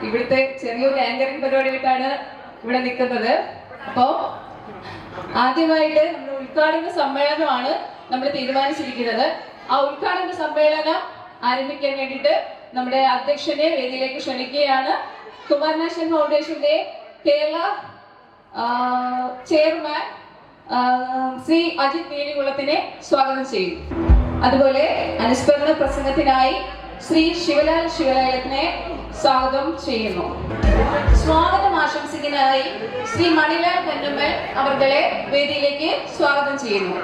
ഇവിടുത്തെ ചെറിയൊരു ആങ്കറിംഗ് പരിപാടിയായിട്ടാണ് ഇവിടെ നിൽക്കുന്നത്. അപ്പോൾ ആദ്യമായിട്ട് നമ്മുടെ ഉദ്ഘാടന സമ്മേളനമാണ് നമ്മൾ തീരുമാനിച്ചിരിക്കുന്നത്. ആ ഉദ്ഘാടന സമ്മേളനം ആരംഭിക്കാൻ വേണ്ടിയിട്ട് നമ്മുടെ അധ്യക്ഷനെ വേദിയിലേക്ക് ക്ഷണിക്കുകയാണ്. കുമാരനാശൻ ഫൗണ്ടേഷന്റെ കേരള ചെയർമാൻ ശ്രീ അജിത് നീലികുളത്തിനെ സ്വാഗതം ചെയ്യും. അതുപോലെ അനുസ്മരണ പ്രസംഗത്തിനായി ശ്രീ ശിവലാൽ ശിവലാലത്തിനെ സ്വാഗതം ചെയ്യുന്നു. സ്വാഗതം ആശംസിക്കാനായി ശ്രീ മണിലാൽ കന്നുമ്മൽ അവർകളെ വേദിയിലേക്ക് സ്വാഗതം ചെയ്യുന്നു.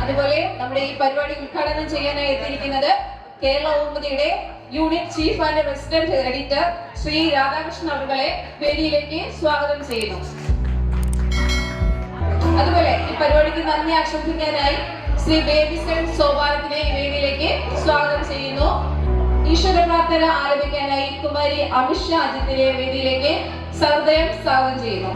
അതുപോലെ നമ്മുടെ ഈ പരിപാടി ഉദ്ഘാടനം ചെയ്യാനായി എത്തിയിരിക്കുന്നത് കേരള ഊർമിതിയുടെ unit chief and resident editor Shri Radhakrishnan അവർകളെ വേദിയിലേക്ക് സ്വാഗതം ചെയ്യുന്നു. അതുപോലെ ഈ പരിപാടിക്ക് നന്ദി ആശംസിക്കാനായി ശ്രീ ബേബിസൺ സോപാനത്തിനെ വേദിയിലേക്ക് സ്വാഗതം ചെയ്യുന്നു. ഈശ്വര പ്രാർത്ഥന ആരംഭിക്കാനായി കുമാരി അമിത്ഷാ അജിത്തിനെ വേദിയിലേക്ക് സഹൃദയം സ്വാഗതം ചെയ്യുന്നു.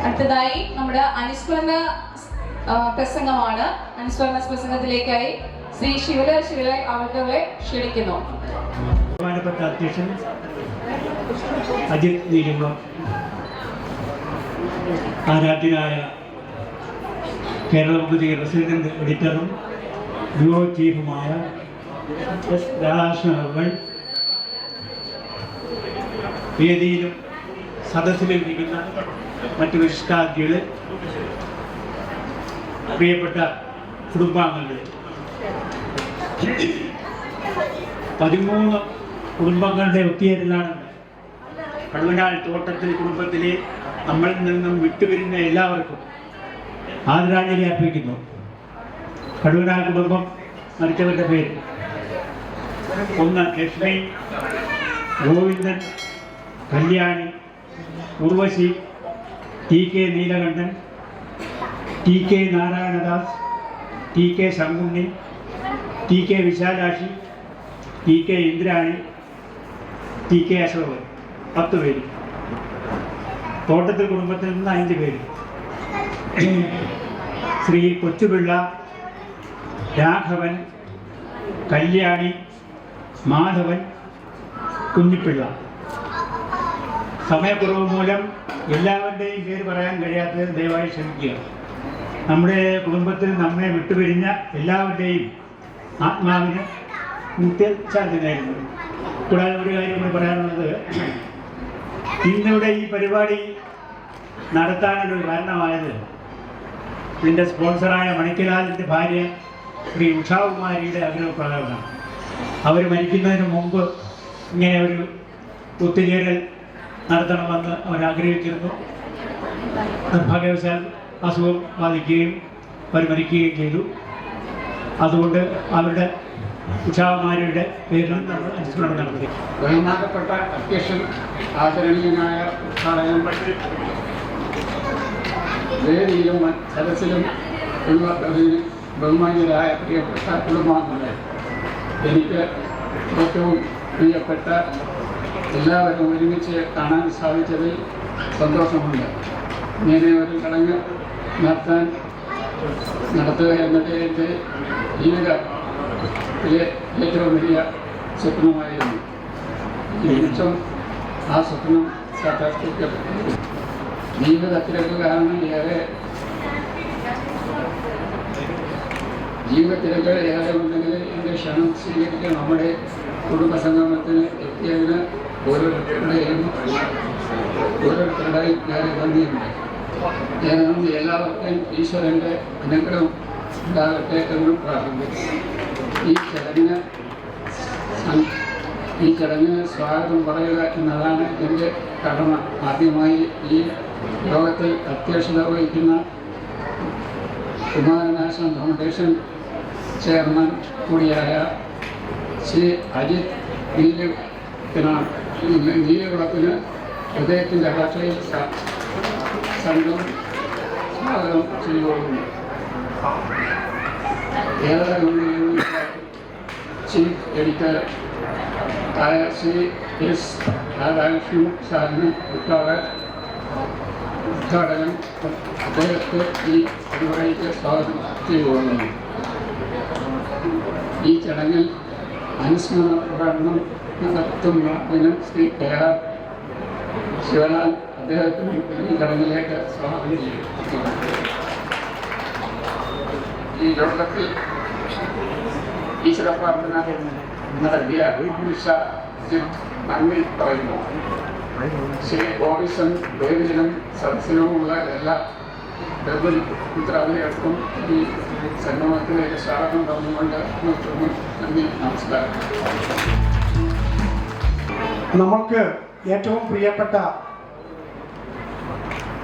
അടുത്തതായി നമ്മുടെ അനുസ്മരണ പ്രസംഗമാണ്. അനുസ്മരണ പ്രസംഗത്തിലേക്കായി ശ്രീ ശിവലാൽ ശിവലാൽ അവരുടെ ക്ഷണിക്കുന്നു. ബഹുമാനപ്പെട്ട അധ്യക്ഷൻ അജിത് നീലികുളം, ആരാധ്യനായ കേരള ഊർമിതി റെസിഡന്റ് എഡിറ്ററും ബ്യൂറോ ചീഫുമായ എസ് രാധാകൃഷ്ണൻ അവർ, വേദിയിലും സദസ്സിലിരിക്കുന്ന മറ്റു വിശിഷ്ടാതിഥികളെ, പ്രിയപ്പെട്ട കുടുംബാംഗങ്ങളെ, 13 കുടുംബങ്ങളുടെ ഒത്തുചേരലാണ് കള്ളുനാൾ തോട്ടത്തിൽ കുടുംബത്തിലെ നമ്മളിൽ നിന്നും വിട്ടുവരുന്ന എല്ലാവർക്കും ആദരാഞ്ജലി അർപ്പിക്കുന്നു. കടുവനാൾ കുടുംബം മരിച്ചവരുടെ പേര്: 1 Lakshmi, Govindan, Kalyani, Urvashi, T K Neelakantan, T K Narayanadas, T K Sankunni, T K Vishalakshi, T K Indrani, T K Ashokan. 10 പേര്. തോട്ടത്തിൽ കുടുംബത്തിൽ നിന്ന് 5 പേര്: ശ്രീ കൊച്ചുപിള്ള, രാഘവൻ, കല്യാണി, മാധവൻ, കുഞ്ഞിപ്പിള്ള. സമയക്കുറവ് മൂലം എല്ലാവരുടെയും പേര് പറയാൻ കഴിയാത്തത് ദയവായി ക്ഷമിക്കുക. നമ്മുടെ കുടുംബത്തിൽ നമ്മെ വിട്ടുപിരിഞ്ഞ എല്ലാവരുടെയും ആത്മാവിന് നിത്യശാന്തി നേരുന്നു. കൂടാതെ ഒരു കാര്യം കൂടി പറയാനുള്ളത്, ഇന്നിവിടെ ഈ പരിപാടി നടത്താനൊരു കാരണമായത് ഇതിൻ്റെ സ്പോൺസറായ മണിക്കലാലിൻ്റെ ഭാര്യ ശ്രീ ഉഷാകുമാരിയുടെ ആഗ്രഹപ്രകാരമാണ്. അവർ മരിക്കുന്നതിന് മുമ്പ് ഇങ്ങനെ ഒരു ഒത്തുചേരൽ നടത്തണമെന്ന് അവർ ആഗ്രഹിച്ചിരുന്നു. നിർഭാഗ്യവശാൽ അസുഖം ബാധിക്കുകയും അവർ മരിക്കുകയും ചെയ്തു. അതുകൊണ്ട് അവരുടെ ഉഷാമാരുടെ പേരിൽ നമ്മൾ അനുസ്മരണം നടത്തി. ബഹുമാനപ്പെട്ട അധ്യക്ഷൻ ആദരണീയനായ ഉദ്ഘാടകൻ വേദിയിലും സദസ്സിലും ഉള്ള ബഹുമാന്യരായ പ്രിയപ്പെട്ട കുടുംബാംഗങ്ങളെ, എനിക്ക് ഏറ്റവും പ്രിയപ്പെട്ട എല്ലാവരും ഒരുമിച്ച് കാണാൻ സാധിച്ചതിൽ സന്തോഷമുണ്ട്. ഇങ്ങനെ ഒരു ചടങ്ങ് നടത്തുക എന്നത് എൻ്റെ ജീവിതത്തിലെ ഏറ്റവും വലിയ സ്വപ്നമായിരുന്നു. ഈ നിമിഷം ആ സ്വപ്നം സാക്ഷാത്കരിക്കപ്പെട്ടു. ജീവിതത്തിലേക്ക് കാരണം ജീവിതത്തിലേക്ക് ഏറെ ഉണ്ടെങ്കിൽ എൻ്റെ ക്ഷണം സ്വീകരിക്കാൻ നമ്മുടെ കുടുംബസംഗമത്തിന് എത്തിയതിന് ഓരോരുത്തരുടെയും ഏറെ നന്ദിയുണ്ട്. എല്ലാവർക്കും ഈശ്വരൻ്റെ അനുഗ്രഹം ഉണ്ടാകട്ടെ എന്നും പ്രാർത്ഥിക്കുന്നു. ഈ ചടങ്ങിന് സ്വാഗതം പറയുക എന്നതാണ് എൻ്റെ കടമ. ആദ്യമായി ഈ യോഗത്തിൽ അധ്യക്ഷത വഹിക്കുന്ന കുമാരനാശൻ ഫൗണ്ടേഷൻ ചെയർമാൻ കൂടിയായ ശ്രീ അജിത് നീലകുളത്തിന് ഹൃദയത്തിൻ്റെ ഭാഷയിൽ സംഘം സ്വാഗതം ചെയ്യുകയുണ്ട്. ഏറെ ചീഫ് എഡിറ്റർ ആയ ശ്രീ എസ് രാധാകൃഷ്ണൻ സാറിന് ഉദ്ഘാടകൻ അദ്ദേഹത്തെ ഈ പരിപാടിക്ക് സ്വാഗതം ചെയ്യുകയാണ്. ഈ ചടങ്ങിൽ അനുസ്മരണ പ്രകടനം നടത്തുന്നതിന് ശ്രീ കെ.ആർ. ശിവലാൽ അദ്ദേഹത്തിന് ഈ ചടങ്ങിലേക്ക് സ്വാഗതം ചെയ്യും. ഈ യോഗത്തിൽ ഈശ്വര പ്രാർത്ഥന നടത്തിയ നന്ദി പറയുന്നു. ശ്രീ ബോബിസൺ ദേവിനും സദസ്സിനുമുള്ള എല്ലാ മിത്രാദികൾക്കും ഈ സംഗമത്തിലേക്ക് സ്വാഗതം തന്നുകൊണ്ട് നിർത്തുന്നു. നന്ദി, നമസ്കാരം. നമ്മൾക്ക് ഏറ്റവും പ്രിയപ്പെട്ട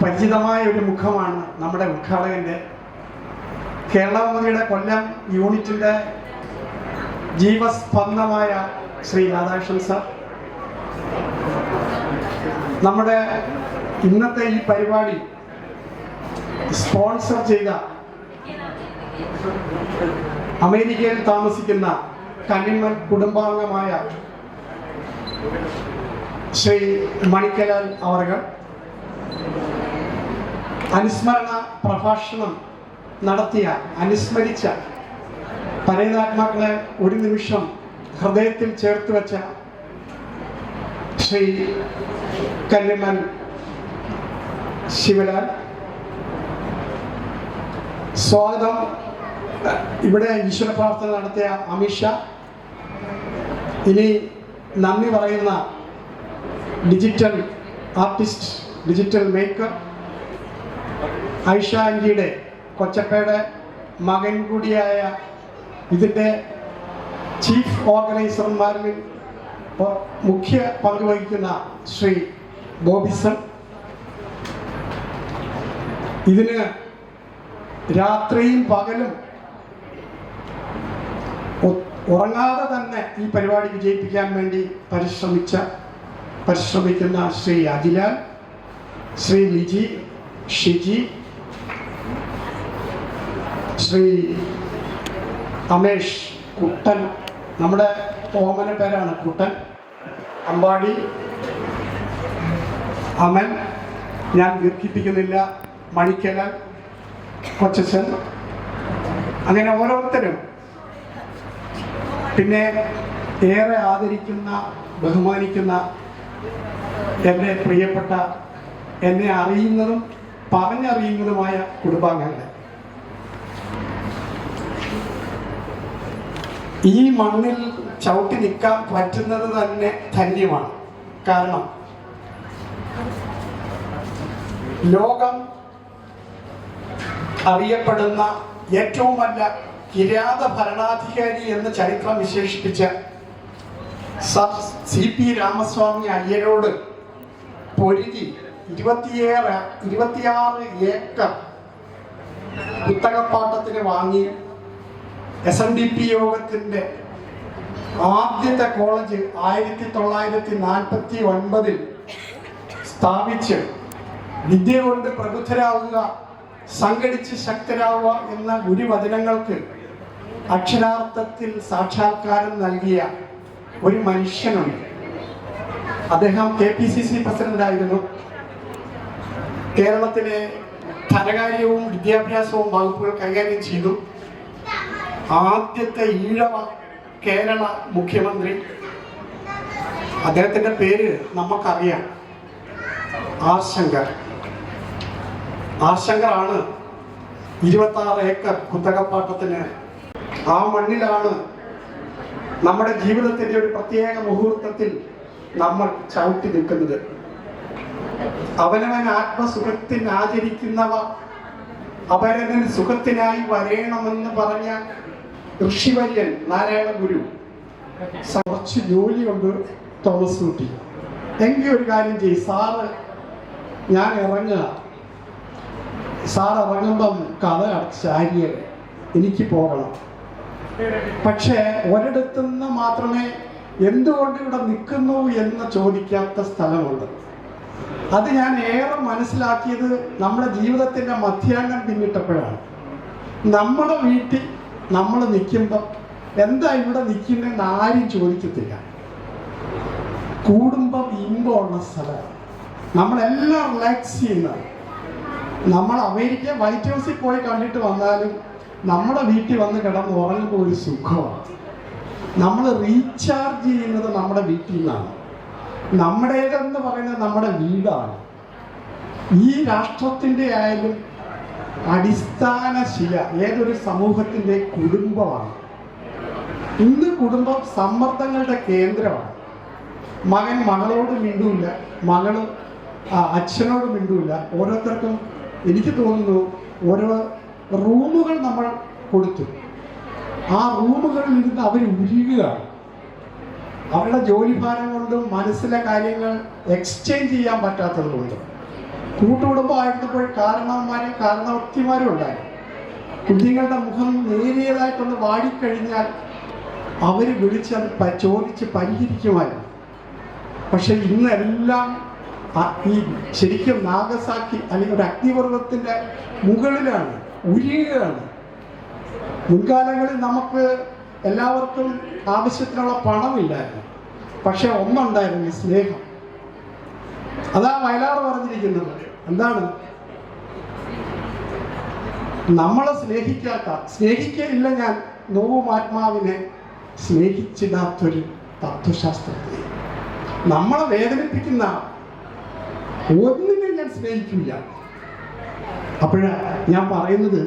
പരിചിതമായ ഒരു മുഖമാണ് നമ്മുടെ ഉദ്ഘാടകൻ്റെ. കേരളമതിയുടെ കൊല്ലം യൂണിറ്റിൻ്റെ ജീവസ്പന്ദമായ ശ്രീ രാധാകൃഷ്ണൻ സാർ. നമ്മുടെ ഇന്നത്തെ ഈ പരിപാടി സ്പോൺസർ ചെയ്ത അമേരിക്കയിൽ താമസിക്കുന്ന കന്നിമൽ കുടുംബാംഗമായ ശ്രീ മണിക്കലാൽ അവർകൾ അനുസ്മരണ പ്രഭാഷണം നടത്തിയ അനുസ്മരിച്ച പരേതാത്മാക്കളെ ഒരു നിമിഷം ഹൃദയത്തിൽ ചേർത്ത് വെച്ച ശ്രീ കന്നിമൽ ശിവലാൽ സ്വാഗതം. ഇവിടെ ഈശ്വര പ്രാർത്ഥന നടത്തിയ അമിത്ഷാ. ഇനി നന്ദി പറയുന്ന digital artist, digital maker Aisha ആൻറ്റിയുടെ കൊച്ചപ്പയുടെ മകൻ കൂടിയായ ഇതിൻ്റെ ചീഫ് ഓർഗനൈസർമാരിൽ മുഖ്യ പങ്ക് വഹിക്കുന്ന ശ്രീ ബോബിസൺ. ഇതിന് രാത്രിയും പകലും ഉറങ്ങാതെ തന്നെ ഈ പരിപാടി വിജയിപ്പിക്കാൻ വേണ്ടി പരിശ്രമിക്കുന്ന ശ്രീ അജിലാൽ, ശ്രീ ലിജി, ഷിജി, ശ്രീ അമേഷ്, കുട്ടൻ, നമ്മുടെ ഓമന പേരാണ് കുട്ടൻ, അമ്പാടി, അമൻ, ഞാൻ ദീർഘിപ്പിക്കുന്നില്ല, മണിക്കലാൽ, കൊച്ചച്ചൻ, അങ്ങനെ ഓരോരുത്തരും. പിന്നെ ഏറെ ആദരിക്കുന്ന, ബഹുമാനിക്കുന്ന എൻ്റെ പ്രിയപ്പെട്ട, എന്നെ അറിയുന്നതും പറഞ്ഞറിയുന്നതുമായ കുടുംബാംഗങ്ങളെ, ഈ മണ്ണിൽ ചവിട്ടി നിൽക്കാൻ പറ്റുന്നത് തന്നെ ധന്യമാണ്. കാരണം ലോകം അറിയപ്പെടുന്ന ഏറ്റവും നല്ല കിരാത ഭരണാധികാരി എന്ന് ചരിത്രം വിശേഷിപ്പിച്ച സർ CP രാമസ്വാമി അയ്യരോട് പൊരുതി 26 ഏക്കർ കുത്തകപ്പാട്ടത്തിന് വാങ്ങി SNDP യോഗത്തിൻ്റെ ആദ്യത്തെ കോളേജ് 1949 സ്ഥാപിച്ച് വിദ്യ കൊണ്ട് പ്രബുദ്ധരാകുക, സംഘടിച്ച് ശക്തരാവുക എന്ന ഗുരുവചനങ്ങൾക്ക് അക്ഷരാർത്ഥത്തിൽ സാക്ഷാത്കാരം നൽകിയ ഒരു മനുഷ്യനുണ്ട്. അദ്ദേഹം KPCC പ്രസിഡന്റായിരുന്നു. കേരളത്തിലെ ധനകാര്യവും വിദ്യാഭ്യാസവും വകുപ്പുകൾ കൈകാര്യം ചെയ്തു. ആദ്യത്തെ ഈഴവ കേരള മുഖ്യമന്ത്രി. അദ്ദേഹത്തിൻ്റെ പേര് നമുക്കറിയാം, ആർ ശങ്കർ. ആർ ശങ്കറാണ് 26 ഏക്കർ കുത്തകപ്പാട്ടത്തിന്. ആ മണ്ണിലാണ് നമ്മുടെ ജീവിതത്തിൻ്റെ ഒരു പ്രത്യേക മുഹൂർത്തത്തിൽ നമ്മൾ ചവിട്ടി നിൽക്കുന്നത്. അവനവൻ ആത്മസുഖത്തിന് ആചരിക്കുന്നവ അപരനൻ സുഖത്തിനായി വരേണമെന്ന് പറഞ്ഞ ഋഷിവര്യൻ നാരായണ ഗുരു കുറച്ച് ജോലി കൊണ്ട് തോമസ് കുട്ടി എങ്കിൽ ഒരു കാര്യം ചെയ്യും, സാറ് ഞാൻ ഇറങ്ങുക, സാർ ഇറങ്ങുമ്പം കഥ അടച്ചാരിയ എനിക്ക് പോകണം. പക്ഷേ ഒരിടത്തുനിന്ന് മാത്രമേ എന്തുകൊണ്ട് ഇവിടെ നിൽക്കുന്നു എന്ന് ചോദിക്കാത്ത സ്ഥലമുണ്ട്. അത് ഞാൻ ഏറെ മനസ്സിലാക്കിയത് നമ്മുടെ ജീവിതത്തിൻ്റെ മധ്യാഹ്നം പിന്നിട്ടപ്പോഴാണ്. നമ്മുടെ വീട്ടിൽ നമ്മൾ നിൽക്കുമ്പോൾ എന്താ ഇവിടെ നിൽക്കുന്നതെന്ന് ആരും ചോദിക്കത്തില്ല. കൂടുമ്പം ഇമ്പമുള്ള സ്ഥലമാണ്, നമ്മളെല്ലാം റിലാക്സ് ചെയ്യുന്നത്. നമ്മൾ അമേരിക്ക വൈറ്റ് ഹൗസിൽ പോയി കണ്ടിട്ട് വന്നാലും നമ്മുടെ വീട്ടിൽ വന്ന് കിടന്ന് ഉറങ്ങുമ്പോൾ ഒരു സുഖമാണ്. നമ്മൾ റീചാർജ് ചെയ്യുന്നത് നമ്മുടെ വീട്ടിൽ നിന്നാണ്. നമ്മുടേതെന്ന് പറയുന്നത് നമ്മുടെ വീടാണ്. ഈ രാഷ്ട്രത്തിൻ്റെ ആയാലും അടിസ്ഥാന ശില ഏതൊരു സമൂഹത്തിൻ്റെ കുടുംബമാണ്. ഇന്ന് കുടുംബം സമ്മർദ്ദങ്ങളുടെ കേന്ദ്രമാണ്. മകൻ മകളോട് മിണ്ടൂല്ല, മകള് അച്ഛനോട് മിണ്ടൂല്ല. ഓരോരുത്തർക്കും എനിക്ക് തോന്നുന്നു ഓരോ റൂമുകൾ നമ്മൾ കൊടുത്തു. ആ റൂമുകളിൽ ഇരുന്ന് അവർ ഉരുകുകയാണ്. അവരുടെ ജോലിഭാരം കൊണ്ടും മനസ്സിലെ കാര്യങ്ങൾ എക്സ്ചേഞ്ച് ചെയ്യാൻ പറ്റാത്തത് കൊണ്ടും. കൂട്ടുകുടുംബമായിരുന്നപ്പോൾ കാരണവന്മാരും കാരണവത്തിമാരും ഉണ്ടായി. കുഞ്ഞുങ്ങളുടെ മുഖം നേരിയതായിട്ടൊന്ന് വാടിക്കഴിഞ്ഞാൽ അവർ വിളിച്ചത് ചോദിച്ച് പരിഹരിക്കുമായിരുന്നു. പക്ഷെ ഇന്നെല്ലാം ഈ ശരിക്കും നാഗസാക്കി അല്ലെങ്കിൽ ഒരു അഗ്നിപർവ്വതത്തിൻ്റെ മുകളിലാണ്, ഉരുകുകയാണ്. മുൻകാലങ്ങളിൽ നമുക്ക് എല്ലാവർക്കും ആവശ്യത്തിനുള്ള പണമില്ലായിരുന്നു, പക്ഷെ ഒന്നുണ്ടായിരുന്നു, സ്നേഹം. അതാ വയലാർ പറഞ്ഞിരിക്കുന്നത്. എന്താണ്? നമ്മളെ സ്നേഹിക്കയില്ല ഞാൻ നോവും ആത്മാവിനെ സ്നേഹിച്ചിടാത്തൊരു തത്വശാസ്ത്രജ്ഞൻ. നമ്മളെ വേദനിപ്പിക്കുന്ന ഒന്നിനെ ഞാൻ സ്നേഹിക്കില്ല. അപ്പോഴാണ് ഞാൻ പറയുന്നത്,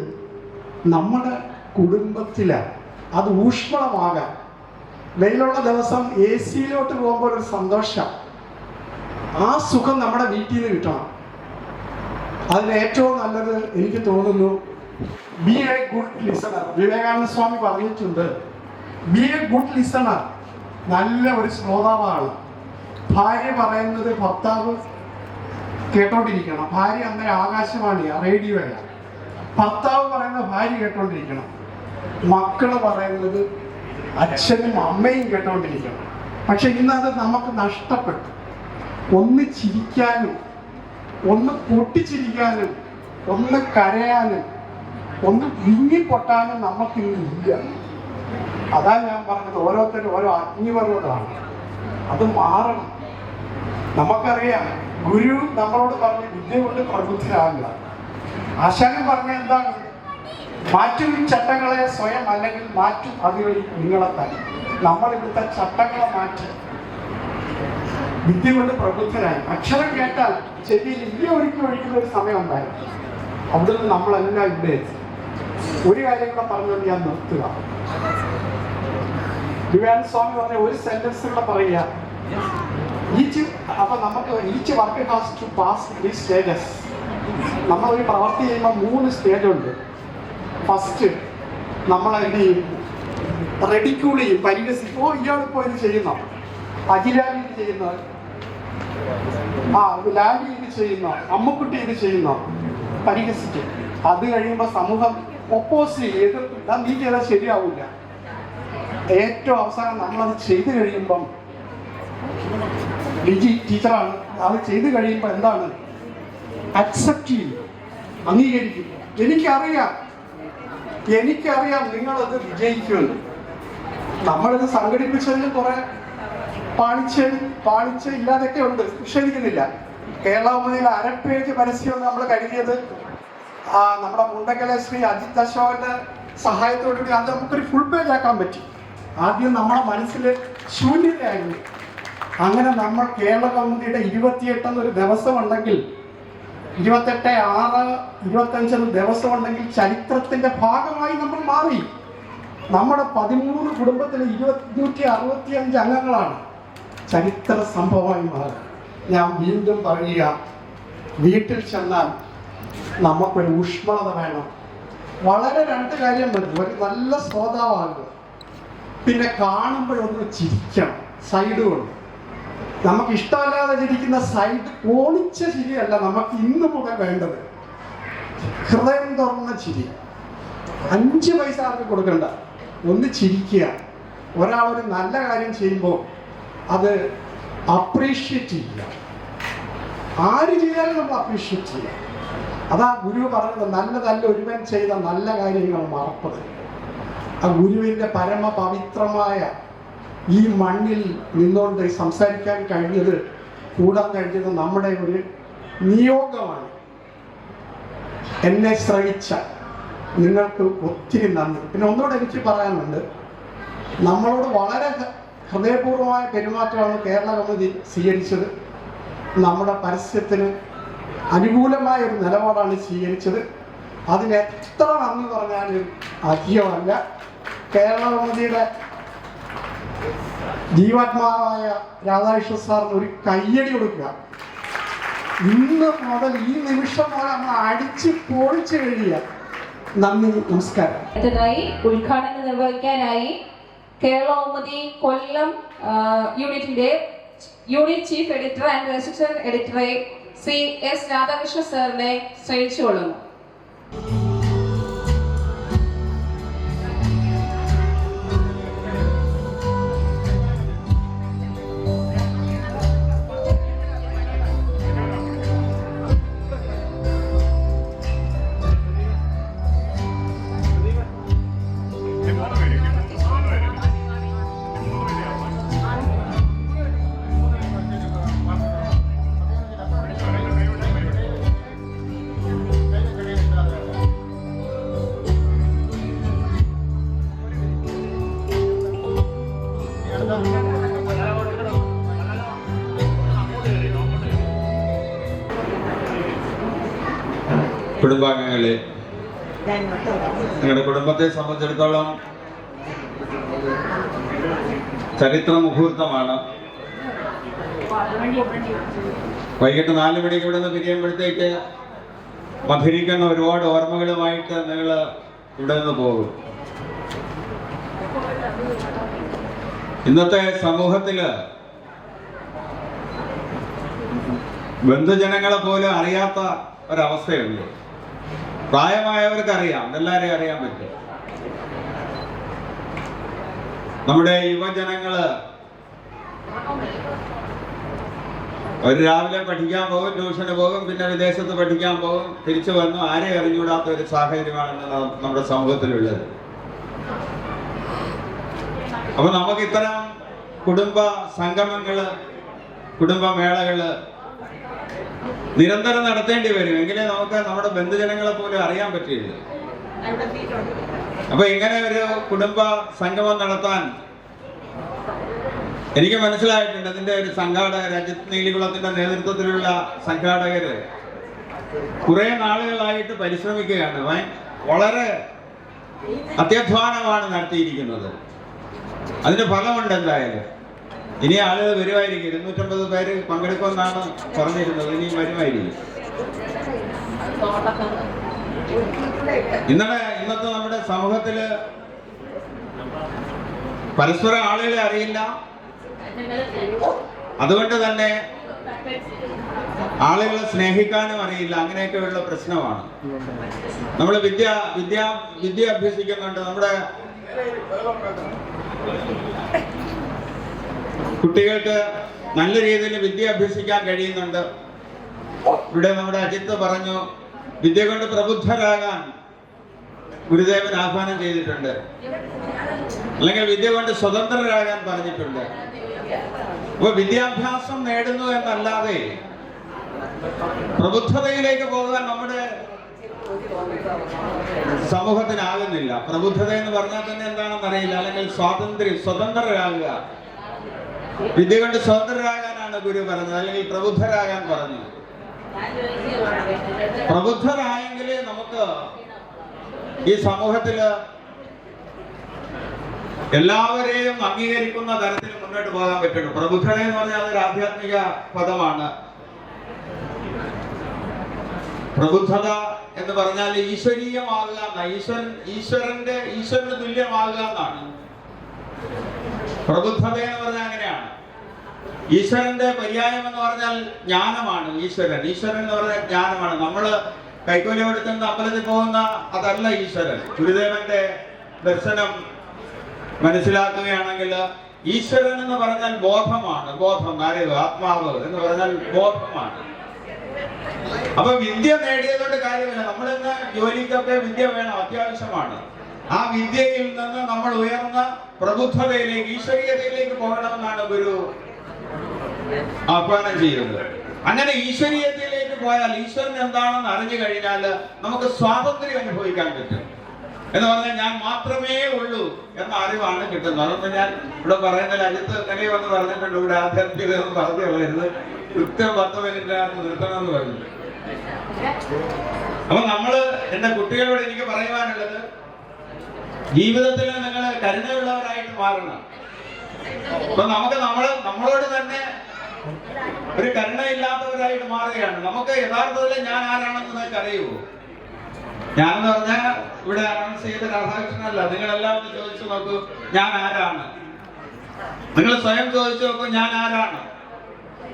നമ്മുടെ കുടുംബത്തില് അത് ഊഷ്മളമാകാൻ വെയിലുള്ള ദിവസം AC-യിലോട്ട് പോകുമ്പോൾ ഒരു സന്തോഷം, ആ സുഖം നമ്മുടെ വീട്ടിൽ നിന്ന് കിട്ടണം. അതിന് ഏറ്റവും നല്ലത് എനിക്ക് തോന്നുന്നു be a good listener. Vivekananda Swami പറഞ്ഞിട്ടുണ്ട്, ബി എ ഗുഡ് ലിസണർ. നല്ല ഒരു ശ്രോതാവാണ്. ഭാര്യ പറയുന്നത് ഭർത്താവ് കേട്ടോണ്ടിരിക്കണം. ഭാര്യ അന്നേരം ആകാശവാണിയാ, റേഡിയോയാ. ഭർത്താവ് പറയുന്നത് ഭാര്യ കേട്ടോണ്ടിരിക്കണം. മക്കള് പറയുന്നത് അച്ഛനും അമ്മയും കേട്ടോണ്ടിരിക്കണം. പക്ഷെ ഇന്നത് നമുക്ക് നഷ്ടപ്പെട്ടു. ഒന്ന് ചിരിക്കാനും, ഒന്ന് പൊട്ടിച്ചിരിക്കാനും, ഒന്ന് കരയാനും, ഒന്ന് വിങ്ങിപ്പൊട്ടാനും നമുക്കില്ല. അതാ ഞാൻ പറഞ്ഞത്, ഓരോരുത്തരും ഓരോ അഗ്നിപർവ്വതമാണ്. അത് മാറണം. നമുക്കറിയാം, ഗുരു നമ്മളോട് പറഞ്ഞ് വിദ്യ കൊണ്ട് പ്രബുദ്ധരാകുക. ആശാനും പറഞ്ഞ എന്താണ്? മാറ്റും ചട്ടങ്ങളെ സ്വയം, അല്ലെങ്കിൽ മാറ്റും അതുവഴി നിങ്ങളെ തന്നെ. നമ്മൾ ഇവിടുത്തെ ചട്ടങ്ങളെ മാറ്റി വിദ്യ കൊണ്ട് പ്രബുദ്ധരായി. അക്ഷരം കേട്ടാൽ ചെവിയിൽ ഇന്ത്യ ഒഴിക്കുന്ന ഒരു സമയം ഉണ്ടായിരുന്നു. അവിടുന്ന് നമ്മളെല്ലാം ഇവിടെ എത്തി. ഒരു കാര്യം കൂടെ പറഞ്ഞുകൊണ്ട് ഞാൻ നിർത്തുക. വിവേകാനന്ദ സ്വാമി പറഞ്ഞ ഒരു സെന്റൻസ് കൂടെ പറയുക. അപ്പൊ നമുക്ക് each work has to pass 3 stages. നമ്മളൊരു പ്രവർത്തി ചെയ്യുമ്പോൾ 3 സ്റ്റേജുണ്ട്. ഫസ്റ്റ് നമ്മൾ എന്ത് ചെയ്യും? റെഡിക്യൂൾ ചെയ്യും, പരിഹസിക്കും. ഇയാളിപ്പോൾ ഇത് ചെയ്യുന്നു, അഖിലാലി ഇത് ചെയ്യുന്നത്, ലാലി ഇത് ചെയ്യുന്നോ, അമ്മുക്കുട്ടി ഇത് ചെയ്യുന്നോ, പരിഹസിക്കും. അത് കഴിയുമ്പോൾ സമൂഹം ഒപ്പോസ് ചെയ്ത് നീ ചെയ്താൽ ശരിയാവില്ല. ഏറ്റവും അവസാനം നമ്മളത് ചെയ്ത് കഴിയുമ്പം ലിജി ടീച്ചറാണ്, അത് ചെയ്ത് കഴിയുമ്പോൾ എന്താണ്, അക്സെപ്റ്റ് ചെയ്യും, അംഗീകരിക്കും. എനിക്കറിയാം നിങ്ങളത് വിജയിക്കുമെന്ന്. നമ്മളിത് സംഘടിപ്പിച്ചതിൽ കുറെ പാളിച്ച ഇല്ലാതൊക്കെ ഉണ്ട്, നിഷേധിക്കുന്നില്ല. കേരളകൗമുദിയിൽ 1/2 പേജ് പരസ്യം നമ്മൾ കരുതിയത് നമ്മുടെ മുണ്ടക്കലെ ശ്രീ അജിത് അശോകന്റെ സഹായത്തോടുകൂടി അത് നമുക്കൊരു ഫുൾ പേജ് ആക്കാൻ പറ്റി. ആദ്യം നമ്മുടെ മനസ്സിൽ ശൂന്യതയായിരുന്നു. അങ്ങനെ നമ്മൾ കേരളകൗമുദിയുടെ 28 എന്നൊരു ദിവസം ഉണ്ടെങ്കിൽ, 28, 6, 25 ദിവസം ഉണ്ടെങ്കിൽ ചരിത്രത്തിന്റെ ഭാഗമായി നമ്മൾ മാറി. നമ്മുടെ 13 കുടുംബത്തിലെ 265 അംഗങ്ങളാണ് ചരിത്ര സംഭവമായി മാറി. ഞാൻ വീണ്ടും പറയുക, വീട്ടിൽ ചെന്നാൽ നമുക്കൊരു ഊഷ്മളത വേണം. വളരെ 2 കാര്യം മതി. ഒരു നല്ല ശ്രോതാവാകുക, പിന്നെ കാണുമ്പോഴൊന്ന് ചിരിക്കണം. സൈഡ് കൊണ്ട് നമുക്ക് ഇഷ്ടമല്ലാതെ ചിരിക്കുന്ന സൈഡ് കോണിച്ച ചിരിയല്ല നമുക്ക് ഇന്ന് മുതൽ വേണ്ടത്. ഹൃദയം തുറന്ന ചിരി. 5 പൈസ ആർക്ക് കൊടുക്കണ്ട, ഒന്ന് ചിരിക്കുക. ഒരാളൊരു നല്ല കാര്യം ചെയ്യുമ്പോൾ അത് അപ്രീഷിയേറ്റ് ചെയ്യുക. ആര് ചെയ്താലും നമ്മൾ അപ്രീഷിയേറ്റ് ചെയ്യുക. അതാ ഗുരു പറഞ്ഞത്, നല്ലതല്ല ഒരുവൻ ചെയ്ത നല്ല കാര്യങ്ങൾ മറപ്പത്. ആ ഗുരുവിൻ്റെ പരമപവിത്രമായ ഈ മണ്ണിൽ നിന്നുകൊണ്ട് സംസാരിക്കാൻ കഴിഞ്ഞത്, കൂടാൻ കഴിഞ്ഞത് നമ്മുടെ ഒരു നിയോഗമാണ്. എന്നെ ശ്രമിച്ച നിങ്ങൾക്ക് ഒത്തിരി നന്ദി. പിന്നെ ഒന്നുകൂടെ എനിക്ക് പറയാനുണ്ട്, നമ്മളോട് വളരെ ഹൃദയപൂർവമായ പെരുമാറ്റമാണ് കേരളകൗമുദി സ്വീകരിച്ചത്. നമ്മുടെ പരസ്യത്തിന് അനുകൂലമായ ഒരു നിലപാടാണ് സ്വീകരിച്ചത്. അതിന് എത്ര നന്ദി പറഞ്ഞാലും അധികമല്ല. കേരളകൗമുദിയുടെ ജീവാത്മാവായ രാധാകൃഷ്ണ സാറിന് ഒരു കയ്യടി കൊടുക്കുക. ഇന്ന് മുതൽ ഈ നിമിഷം മുതൽ നമ്മൾ അടിച്ച് പൊളിച്ച് കഴിയുക. നന്ദി, നമസ്കാരം. അടുത്തതായി ഉദ്ഘാടനം നിർവഹിക്കാനായി കേരളകൗമുദി കൊല്ലം യൂണിറ്റിന്റെ unit chief editor and assistant എഡിറ്ററെ ശ്രീ എസ് രാധാകൃഷ്ണ സാറിനെ ക്ഷണിച്ചുകൊള്ളുന്നു. കുടുംബാംഗങ്ങളെ, നിങ്ങളുടെ കുടുംബത്തെ സംബന്ധിച്ചിടത്തോളം ചരിത്ര മുഹൂർത്തമാണ്. വൈകിട്ട് 4 മണിക്ക് ഇവിടെ നിന്ന് പിരിയുമ്പോഴത്തേക്ക് മധുരിക്കുന്ന ഒരുപാട് ഓർമ്മകളുമായിട്ട് നിങ്ങൾ ഇവിടെ നിന്ന് പോകും. ഇന്നത്തെ സമൂഹത്തില് ബന്ധുജനങ്ങളെ പോലും അറിയാത്ത ഒരവസ്ഥയുണ്ട്. പ്രായമായവർക്കറിയാം, എല്ലാവരെയും അറിയാൻ പറ്റും. നമ്മുടെ യുവജനങ്ങള് അവർ രാവിലെ പഠിക്കാൻ പോകും, ട്യൂഷന് പോകും, പിന്നെ വിദേശത്ത് പഠിക്കാൻ പോകും, തിരിച്ചു വന്നു ആരെ അറിഞ്ഞുകൂടാത്ത ഒരു സാഹചര്യമാണ് നമ്മുടെ സമൂഹത്തിലുള്ളത്. അപ്പൊ നമുക്ക് ഇത്തരം കുടുംബ സംഗമങ്ങള്, കുടുംബമേളകള് നിരന്തരം നടത്തേണ്ടി വരും. എങ്കിലേ നമുക്ക് നമ്മുടെ ബന്ധുജനങ്ങളെ പോലും അറിയാൻ പറ്റില്ല. അപ്പൊ ഇങ്ങനെ ഒരു കുടുംബ സംഗമം നടത്താൻ എനിക്ക് മനസ്സിലായിട്ടുണ്ട്. അതിന്റെ ഒരു സംഘാടകർ, അജിത് നീലികുളത്തിന്റെ നേതൃത്വത്തിലുള്ള സംഘാടകര് കുറെ നാളുകളായിട്ട് പരിശ്രമിക്കുകയാണ്. വളരെ അത്യധ്വാനമാണ് നടത്തിയിരിക്കുന്നത്. അതിന്റെ ഫലമുണ്ട് എന്തായാലും. ഇനി ആളുകൾ വരുമായിരിക്കും. 250 പേര് പങ്കെടുക്കുമെന്നാണ് പറഞ്ഞിരുന്നത്. ഇനിയും വരുമായിരിക്കും. ഇന്നത്തെ നമ്മുടെ സമൂഹത്തില് പരസ്പരം ആളുകളെ അറിയില്ല. അതുകൊണ്ട് തന്നെ ആളുകളെ സ്നേഹിക്കാനും അറിയില്ല. അങ്ങനെയൊക്കെയുള്ള പ്രശ്നമാണ്. നമ്മൾ വിദ്യ അഭ്യസിക്കുന്നുണ്ട്. നമ്മുടെ കുട്ടികൾക്ക് നല്ല രീതിയിൽ വിദ്യ അഭ്യസിക്കാൻ കഴിയുന്നുണ്ട്. ഇവിടെ നമ്മുടെ അജിത്ത് പറഞ്ഞു, വിദ്യ കൊണ്ട് പ്രബുദ്ധരാകാൻ ഗുരുദേവൻ ആഹ്വാനം ചെയ്തിട്ടുണ്ട്, അല്ലെങ്കിൽ വിദ്യ കൊണ്ട് സ്വതന്ത്രരാകാൻ പറഞ്ഞിട്ടുണ്ട്. അപ്പൊ വിദ്യാഭ്യാസം നേടുന്നു എന്നല്ലാതെ പ്രബുദ്ധതയിലേക്ക് പോകാൻ നമ്മുടെ സമൂഹത്തിനാകുന്നില്ല. പ്രബുദ്ധത എന്ന് പറഞ്ഞാൽ തന്നെ എന്താണെന്ന് അറിയില്ല. അല്ലെങ്കിൽ സ്വതന്ത്രരാകുക. വിദ്യ കൊണ്ട് സ്വതന്ത്രരാകാനാണ് ഗുരു പറഞ്ഞത്, അല്ലെങ്കിൽ പ്രബുദ്ധരാകാൻ പറഞ്ഞു. പ്രബുദ്ധരായെങ്കിൽ നമുക്ക് ഈ സമൂഹത്തില് എല്ലാവരെയും അംഗീകരിക്കുന്ന തരത്തിൽ മുന്നോട്ട് പോകാൻ പറ്റുള്ളൂ. പ്രബുദ്ധത എന്ന് പറഞ്ഞാൽ അതൊരു ആധ്യാത്മിക പദമാണ്. പ്രബുദ്ധത എന്ന് പറഞ്ഞാൽ ഈശ്വരീയമാകുക എന്നാണ്. ഈശ്വരന് തുല്യമാകുക എന്നാണ് പ്രബുദ്ധത എന്ന് പറഞ്ഞാൽ. അങ്ങനെയാണ്. ഈശ്വരന്റെ പര്യായം എന്ന് പറഞ്ഞാൽ ജ്ഞാനമാണ്. ഈശ്വരൻ എന്ന് പറഞ്ഞാൽ ജ്ഞാനമാണ്. നമ്മള് കൈക്കൂലി കൊടുക്കുന്ന അമ്പലത്തിൽ പോകുന്ന അതല്ല ഈശ്വരൻ. ഗുരുദേവന്റെ ദർശനം മനസ്സിലാക്കുകയാണെങ്കിൽ ഈശ്വരൻ എന്ന് പറഞ്ഞാൽ ബോധമാണ്. ബോധം, അറിവ്, ആത്മാവ് എന്ന് പറഞ്ഞാൽ ബോധമാണ്. അപ്പൊ വിദ്യ നേടിയതുകൊണ്ട് കാര്യമില്ല. നമ്മളിന്ന് ജോലിക്കൊക്കെ വിദ്യ വേണം, അത്യാവശ്യമാണ്. ആ വിദ്യയിൽ നിന്ന് നമ്മൾ ഉയർന്ന പ്രബുദ്ധതയിലേക്ക്, ഈശ്വരീയതയിലേക്ക് പോകണമെന്നാണ് ഗുരു ആഹ്വാനം ചെയ്യുന്നത്. അങ്ങനെ ഈശ്വരീയതയിലേക്ക് പോയാൽ, ഈശ്വരൻ എന്താണെന്ന് അറിഞ്ഞു കഴിഞ്ഞാൽ നമുക്ക് സ്വാതന്ത്ര്യം അനുഭവിക്കാൻ പറ്റും. എന്ന് പറഞ്ഞാൽ ഞാൻ മാത്രമേ ഉള്ളൂ എന്ന അറിവാണ് കിട്ടുന്നത്. അതൊന്നും ഞാൻ ഇവിടെ പറയുന്നില്ല. അജിത്ത് തന്നെ വന്ന് പറഞ്ഞിട്ടുണ്ട്, ഇവിടെ ആധ്യാത്മികത എന്ന് പറഞ്ഞു വരുന്നത് കൃത്യം 10 മിനിറ്റിനകത്ത് നിർത്തണമെന്ന് പറഞ്ഞു. അപ്പൊ എന്റെ കുട്ടികളോട് എനിക്ക് പറയുവാനുള്ളത്, ജീവിതത്തിൽ നിങ്ങൾ കരുണയുള്ളവരായിട്ട് മാറണം. അപ്പൊ നമ്മളോട് തന്നെ ഒരു കരുണയില്ലാത്തവരായിട്ട് മാറുകയാണ്. നമുക്ക് യഥാർത്ഥത്തിൽ ഞാൻ ആരാണെന്ന് നിങ്ങൾക്ക് അറിയുമോ? ഞാനെന്ന് പറഞ്ഞാൽ ഇവിടെ അനൗൺസ് ചെയ്ത രാധാകൃഷ്ണനല്ല. നിങ്ങളെല്ലാം ഒന്ന് ചോദിച്ചു നോക്കൂ, ഞാൻ ആരാണ്? നിങ്ങൾ സ്വയം ചോദിച്ചു നോക്കൂ, ഞാൻ ആരാണ്?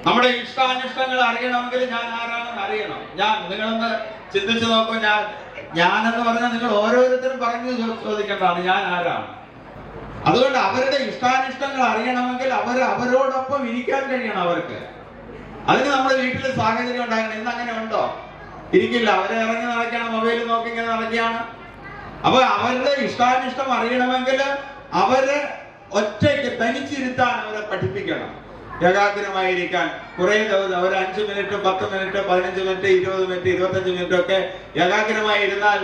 നമ്മുടെ ഇഷ്ടാനിഷ്ടങ്ങൾ അറിയണമെങ്കിൽ ഞാൻ ആരാണെന്ന് അറിയണം. നിങ്ങളൊന്ന് ചിന്തിച്ചു നോക്കൂ. ഞാനെന്ന് പറഞ്ഞാൽ നിങ്ങൾ ഓരോരുത്തരും പറഞ്ഞു ചോദിക്കേണ്ടതാണ്, ഞാൻ ആരാണ്? അതുകൊണ്ട് അവരുടെ ഇഷ്ടാനിഷ്ടങ്ങൾ അറിയണമെങ്കിൽ അവരോടൊപ്പം ഇരിക്കാൻ കഴിയണം അവർക്ക്. അതിന് നമ്മുടെ വീട്ടിൽ സാഹചര്യം ഉണ്ടാകണം. ഇന്ന് അങ്ങനെ ഉണ്ടോ? ഇരിക്കില്ല. അവരെ ഇറങ്ങി നടക്കണം, മൊബൈൽ നോക്കി ഇങ്ങനെ നടക്കുകയാണ്. അപ്പൊ അവരുടെ ഇഷ്ടാനിഷ്ടം അറിയണമെങ്കിൽ അവരെ ഒറ്റയ്ക്ക് തനിച്ചിരുത്താൻ അവരെ പഠിപ്പിക്കണം. ഏകാഗ്രമായിരിക്കാൻ കുറേ ദിവസം ഒരു 5 minute, 10 minute, 15 minute, 20 minute, 25 minute ഒക്കെ ഏകാഗ്രമായിരുന്നാൽ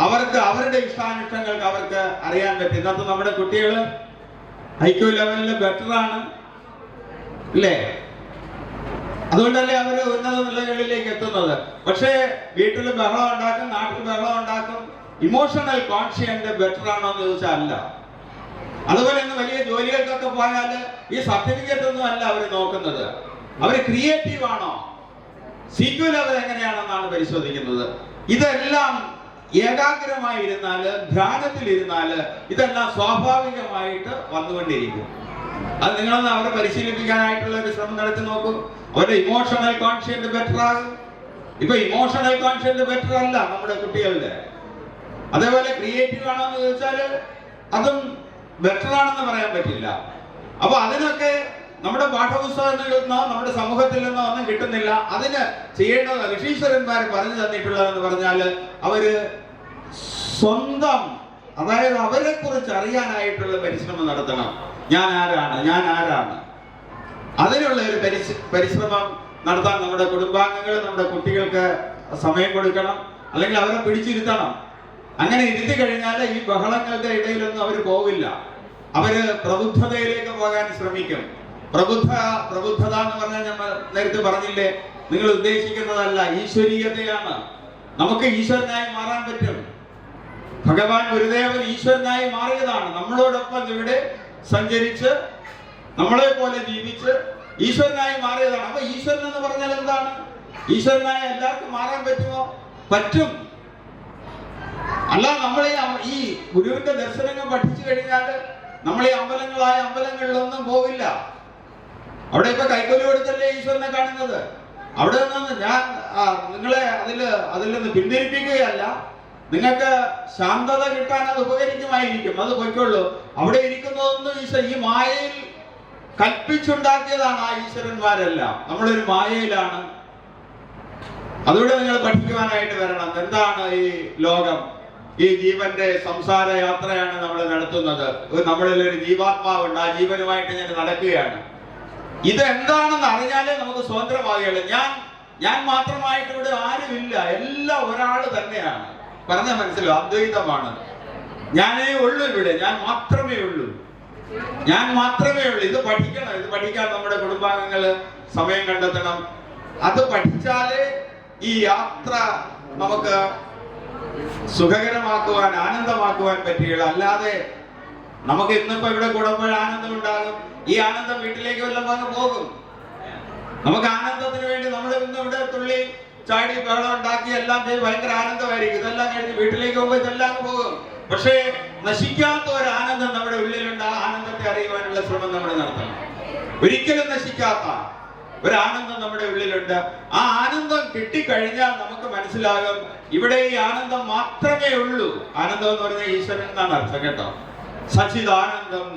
അവർക്ക് അവരുടെ ഇഷ്ടാനിഷ്ടങ്ങൾക്ക് അവർക്ക് അറിയാൻ പറ്റും. ഇന്നത്തെ നമ്മുടെ കുട്ടികൾ IQ ലെവലിൽ ബെറ്ററാണ്, ഇല്ലേ? അതുകൊണ്ടല്ലേ അവര് ഉന്നത നിലകളിലേക്ക് എത്തുന്നത്. പക്ഷേ വീട്ടിൽ ബഹളം ഉണ്ടാക്കും, നാട്ടിൽ ബഹളം ഉണ്ടാക്കും. ഇമോഷണൽ കോൺഷ്യന്റ് ബെറ്റർ ആണോ എന്ന് ചോദിച്ചാൽ അല്ല. അതുപോലെ ഇന്ന് വലിയ ജോലികൾക്കൊക്കെ പോയാൽ ഈ സർട്ടിഫിക്കറ്റ് ഒന്നും അല്ല അവർ നോക്കുന്നത്. അവർ ക്രിയേറ്റീവ് ആണോ, CQ ലെവൽ എങ്ങനെയാണെന്നാണ് പരിശോധിക്കുന്നത്. ഇതെല്ലാം ഏകാഗ്രമായിരുന്നാല്, ധ്യാനത്തിലിരുന്നാല് ഇതെല്ലാം സ്വാഭാവികമായിട്ട് വന്നുകൊണ്ടിരിക്കും. അത് നിങ്ങളൊന്ന് അവരെ പരിശീലിപ്പിക്കാനായിട്ടുള്ള ഒരു ശ്രമം നടത്തി നോക്കൂ. അവരുടെ ഇമോഷണൽ കോൺഷ്യന്റ് ബെറ്റർ ആകും. ഇപ്പൊ ഇമോഷണൽ കോൺഷ്യന്റ് ബെറ്റർ അല്ല നമ്മുടെ കുട്ടികളുടെ. അതേപോലെ ക്രിയേറ്റീവ് ആണോ എന്ന് ചോദിച്ചാല് അതും ബെറ്റർ ആണെന്ന് പറയാൻ പറ്റില്ല. അപ്പൊ അതിനൊക്കെ നമ്മുടെ പാഠപുസ്തകങ്ങളിൽ നിന്നോ നമ്മുടെ സമൂഹത്തിൽ നിന്നോ ഒന്നും കിട്ടുന്നില്ല. അതിന് ചെയ്യേണ്ടത് ഋഷീശ്വരന്മാർ പറഞ്ഞു തന്നിട്ടുള്ളതെന്ന് പറഞ്ഞാല് അവര് സ്വന്തം, അതായത് അവരെ കുറിച്ച് അറിയാനായിട്ടുള്ള പരിശ്രമം നടത്തണം. ഞാൻ ആരാണ് അതിനുള്ള ഒരു പരിശ്രമം നടത്താൻ നമ്മുടെ കുടുംബാംഗങ്ങൾ, നമ്മുടെ കുട്ടികൾക്ക് സമയം കൊടുക്കണം. അല്ലെങ്കിൽ അവരെ പിടിച്ചിരുത്തണം. അങ്ങനെ ഇരുത്തി കഴിഞ്ഞാൽ ഈ ബഹളങ്ങളുടെ ഇടയിലൊന്നും അവർ പോവില്ല. അവര് പ്രബുദ്ധതയിലേക്ക് പോകാൻ ശ്രമിക്കും. പ്രബുദ്ധത എന്ന് പറഞ്ഞാൽ ഞാൻ നേരത്തെ പറഞ്ഞില്ലേ, നിങ്ങൾ ഉദ്ദേശിക്കുന്നതല്ല, ഈശ്വരീയതയാണ്. നമുക്ക് ഈശ്വരനായി മാറാൻ പറ്റും. ഭഗവാൻ ഗുരുദേവൻ ഈശ്വരനായി മാറിയതാണ്. നമ്മളോടൊപ്പം ഇവിടെ സഞ്ചരിച്ച് നമ്മളെ പോലെ ജീവിച്ച് ഈശ്വരനായി മാറിയതാണ്. അപ്പൊ ഈശ്വരൻ എന്ന് പറഞ്ഞാൽ എന്താണ്? ഈശ്വരനായ എല്ലാവർക്കും മാറാൻ പറ്റുമോ? പറ്റും. അല്ല, നമ്മൾ ഈ ഗുരുവിന്റെ ദർശനങ്ങൾ പഠിച്ചു കഴിഞ്ഞാൽ നമ്മൾ ഈ അമ്പലങ്ങളിലൊന്നും പോവില്ല. അവിടെ ഇപ്പൊ കൈക്കൂലി കൊടുത്തല്ലേ ഈശ്വരനെ കാണുന്നത്. അവിടെ നിന്ന് ഞാൻ നിങ്ങളെ അതിൽ നിന്ന് പിന്തിരിപ്പിക്കുകയല്ല. നിങ്ങൾക്ക് ശാന്തത കിട്ടാൻ അത് ഉപകരിക്കുമായിരിക്കും, അത് പൊയ്ക്കൊള്ളൂ. അവിടെ ഇരിക്കുന്നതൊന്നും ഈ മായയിൽ കൽപ്പിച്ചുണ്ടാക്കിയതാണ് ആ ഈശ്വരന്മാരെല്ലാം. നമ്മളൊരു മായയിലാണ്. അതുകൊണ്ട് നിങ്ങൾ പഠിക്കുവാനായിട്ട് വരണം. എന്താണ് ഈ ലോകം? ഈ ജീവന്റെ സംസാര യാത്രയാണ് നമ്മൾ നടത്തുന്നത്. നമ്മളിൽ ഒരു ജീവാത്മാവുണ്ട്, ആ ജീവനുമായിട്ട് ഞാൻ നടക്കുകയാണ്. ഇത് എന്താണെന്ന് അറിഞ്ഞാലേ നമുക്ക് സ്വതന്ത്രമാകുകയുള്ളൂ. ഞാൻ മാത്രമായിട്ട് ഇവിടെ ആരുമില്ല, എല്ലാം ഒരാൾ തന്നെയാണ്. പറഞ്ഞ മനസ്സിലോ? അദ്വൈതമാണ്. ഞാനേ ഉള്ളൂ ഇവിടെ, ഞാൻ മാത്രമേ ഉള്ളൂ. ഇത് പഠിക്കണം. ഇത് പഠിക്കാൻ നമ്മുടെ കുടുംബാംഗങ്ങള് സമയം കണ്ടെത്തണം. അത് പഠിച്ചാലേ ഈ യാത്ര നമുക്ക് സുഖകരമാക്കുവാൻ, ആനന്ദമാക്കുവാൻ പറ്റുകയുള്ളൂ. അല്ലാതെ നമുക്ക് ഇന്നിപ്പോ ഇവിടെ കൂടുമ്പോൾ ആനന്ദം ഉണ്ടാകും, ഈ ആനന്ദം വീട്ടിലേക്ക് വല്ലതും പോകും. നമുക്ക് ആനന്ദത്തിന് വേണ്ടി നമ്മൾ ഇന്ന് ഇവിടെ തുള്ളി ചാടി ബഹളം ഉണ്ടാക്കി എല്ലാം ചെയ്ത് ഭയങ്കര ആനന്ദമായിരിക്കും. ഇതെല്ലാം കഴിഞ്ഞ് വീട്ടിലേക്ക് പോകുമ്പോൾ ഇതെല്ലാം പോകും. പക്ഷേ നശിക്കാത്ത ഒരു ആനന്ദം നമ്മുടെ ഉള്ളിലുണ്ട്. ആ ആനന്ദത്തെ അറിയുവാനുള്ള ശ്രമം നമ്മൾ നടത്തണം. ഒരിക്കലും നശിക്കാത്ത ഒരു ആനന്ദം നമ്മുടെ ഉള്ളിലുണ്ട്. ആ ആനന്ദം കിട്ടിക്കഴിഞ്ഞാൽ നമുക്ക് മനസ്സിലാകും ഇവിടെ ഈ ആനന്ദം മാത്രമേ ഉള്ളൂ. ആനന്ദം എന്ന് പറഞ്ഞാൽ ഈശ്വരൻ എന്നാണ് അർത്ഥം കേട്ടോ. സച്ചിദാനന്ദം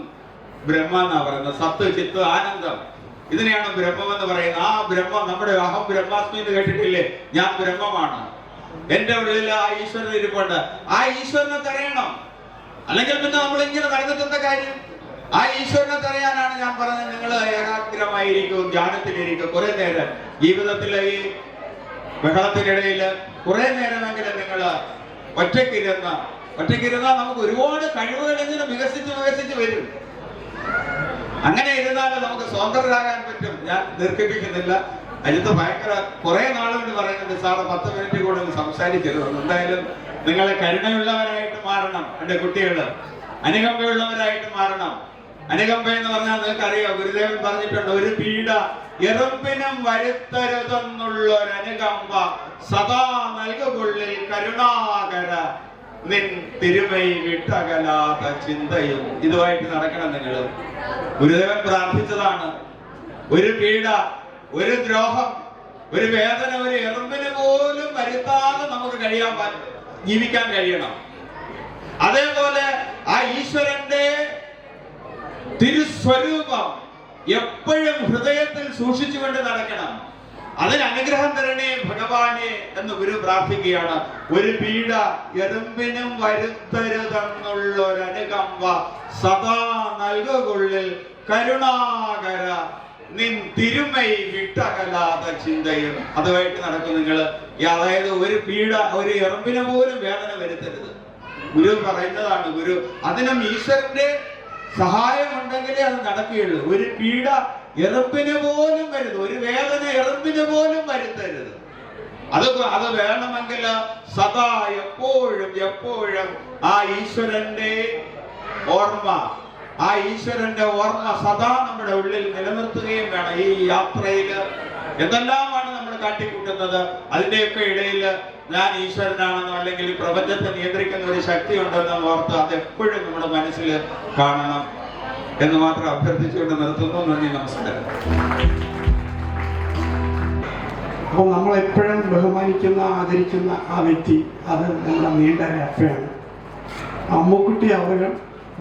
ബ്രഹ്മ എന്നാ പറയുന്നത്. സത്ത് ചിത്ത് ആനന്ദം, ഇതിനെയാണ് ബ്രഹ്മം എന്ന് പറയുന്നത്. ആ ബ്രഹ്മം നമ്മുടെ അഹം ബ്രഹ്മാസ്മി എന്ന് കേട്ടിട്ടില്ലേ? ഞാൻ ബ്രഹ്മമാണ്. എന്റെ ഉള്ളിൽ ആ ഈശ്വരൻ ഇരിപ്പുണ്ട്. ആ ഈശ്വരനെ തെരയണം. അല്ലെങ്കിൽ പിന്നെ നമ്മൾ ഇങ്ങനെ നടന്നിട്ടെന്താ കാര്യം? ആ ഈശ്വരനെ തെരയാനാണ് ഞാൻ പറഞ്ഞത്. നിങ്ങൾ ഏകാഗ്രമായിരിക്കും, ധ്യാനത്തിലിരിക്കും. കുറെ നേരം ജീവിതത്തിലെ ഈ ബഹളത്തിനിടയിൽ കുറെ നേരമെങ്കിലും നിങ്ങൾ ഒറ്റയ്ക്കിരുന്നാൽ നമുക്ക് ഒരുപാട് കഴിവുകൾ ഇങ്ങനെ വികസിച്ച് വരും. അങ്ങനെ ഇരുന്നാലും നമുക്ക് സ്വതന്ത്രരാകാൻ പറ്റും. ഞാൻ ദീർഘിപ്പിക്കുന്നില്ല. അജിത്ത് ഭയങ്കര കുറെ നാളുകൊണ്ട് പറയുന്നുണ്ട്, സാറ് 10 മിനിറ്റ് കൂടുതൽ സംസാരിക്കരുത്. എന്തായാലും നിങ്ങൾ കരുണയുള്ളവരായിട്ട് മാറണം. എൻ്റെ കുട്ടികള് അനുകമ്പയുള്ളവരായിട്ട് മാറണം. അനുകമ്പ എന്ന് പറഞ്ഞാൽ നിങ്ങൾക്ക് അറിയാം, ഗുരുദേവൻ പറഞ്ഞിട്ടുണ്ട്, ഒരു പീഡ എറുമ്പിനും വരുത്തരുതെന്നുള്ളൊരനുകമ്പ സദാ നൽകുകൊള്ളിൽ കരുണാകര നിൻ തിരുമൈ വിട്ടകലാത ചിന്തയും. ഇതുമായിട്ട് നടക്കണം നിങ്ങൾ. ഗുരുദേവൻ പ്രാർത്ഥിച്ചതാണ്. ഒരു പീഡ, ഒരു ദ്രോഹം, ഒരു വേദന ഒരു എറുമ്പിന് പോലും വരുത്താതെ നമുക്ക് ജീവിക്കാൻ കഴിയണം. അതേപോലെ ആ ഈശ്വരന്റെ തിരുസ്വരൂപം എപ്പോഴും ഹൃദയത്തിൽ സൂക്ഷിച്ചുകൊണ്ട് നടക്കണം. അതിന് അനുഗ്രഹം തരണേ ഭഗവാനെ എന്ന് ഗുരു പ്രാർത്ഥിക്കുകയാണ്. ഒരു പീഡ എറുമ്പിനും വരുത്തരുതെന്നുള്ളൊരനുകമ്പ സദാ നൽകുകൊള്ളിൽ കരുണാകര നിൻ തിരുമൈ വിട്ടകലാത ചിന്തയും. അതുമായിട്ട് നടക്കും നിങ്ങൾ. അതായത് ഒരു പീഡ, ഒരു എറുമ്പിന് പോലും വേദന വരുത്തരുത്. ഗുരു പറയുന്നതാണ്. ഗുരു അതിനും ഈശ്വരന്റെ സഹായം ഉണ്ടെങ്കിലേ അത് നടക്കുകയുള്ളൂ. ഒരു പീഡ എറുമ്പിന് പോലും വരുത്, ഒരു വേദന എറുമ്പിന് പോലും വരുത്തരുത്. അത് വേണമെങ്കിൽ സദാ എപ്പോഴും ആ ഈശ്വരന്റെ ഓർമ്മ സദാ നമ്മുടെ ഉള്ളിൽ നിലനിർത്തുകയും വേണം. ഈ യാത്രയിൽ എന്തെല്ലാമാണ് നമ്മൾ കാട്ടിക്കൂട്ടുന്നത്, അതിന്റെയൊക്കെ ഇടയിൽ ഞാൻ ഈശ്വരനാണെന്നോ അല്ലെങ്കിൽ ഈ പ്രപഞ്ചത്തെ നിയന്ത്രിക്കുന്ന ഒരു ശക്തി ഉണ്ടെന്നോ ഓർത്ത് അതെപ്പോഴും നമ്മുടെ മനസ്സിൽ കാണണം എന്ന് മാത്രം അഭ്യർത്ഥിച്ചുകൊണ്ട് നിർത്തുന്നു. നന്ദി, നമസ്കാരം. അപ്പോൾ നമ്മളെപ്പോഴും ബഹുമാനിക്കുന്ന, ആദരിക്കുന്ന ആ വ്യക്തി, അത് നമ്മുടെ നീണ്ട രേഖയാണ്. അമ്മുക്കുട്ടി അവർ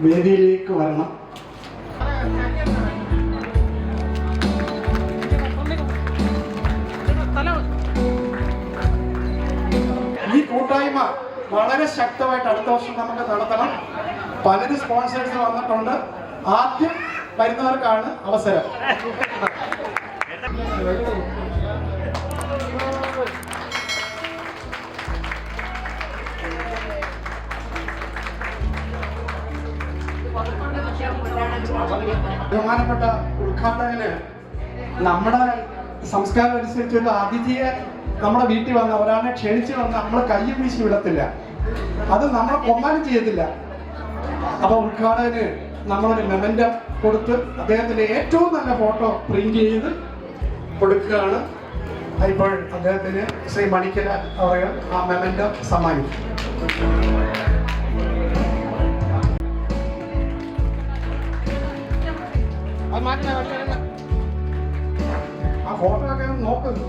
വേദിയിലേക്ക് വരണം. ഈ കൂട്ടായ്മ വളരെ ശക്തമായിട്ട് അടുത്ത വർഷം നമുക്ക് നടത്തണം. പലരും സ്പോൺസേഴ്സ് വന്നിട്ടുണ്ട്. ആദ്യം വരുന്നവർക്കാണ് അവസരം. ബഹുമാനപ്പെട്ട ഉദ്ഘാടകന് നമ്മുടെ സംസ്കാരം അനുസരിച്ച് ഒരു അതിഥിയെ നമ്മുടെ വീട്ടിൽ വന്ന് ഒരാളെ ക്ഷണിച്ച് വന്ന് നമ്മൾ കയ്യും വീശി വിടത്തില്ല. അത് നമ്മൾ കൊമ്മാനം ചെയ്യത്തില്ല. അപ്പൊ ഉദ്ഘാടകന് നമ്മളൊരു മെമന്റം കൊടുത്ത് അദ്ദേഹത്തിന്റെ ഏറ്റവും നല്ല ഫോട്ടോ പ്രിന്റ് ചെയ്ത് കൊടുക്കുകയാണ്. ഇപ്പോൾ അദ്ദേഹത്തിന് ശ്രീ മണിക്കല അവർ ആ മെമന്റം സമ്മാനിക്കും. അത് മാറ്റണം. ആ ഫോട്ടോ ഒക്കെ നോക്കുന്നു.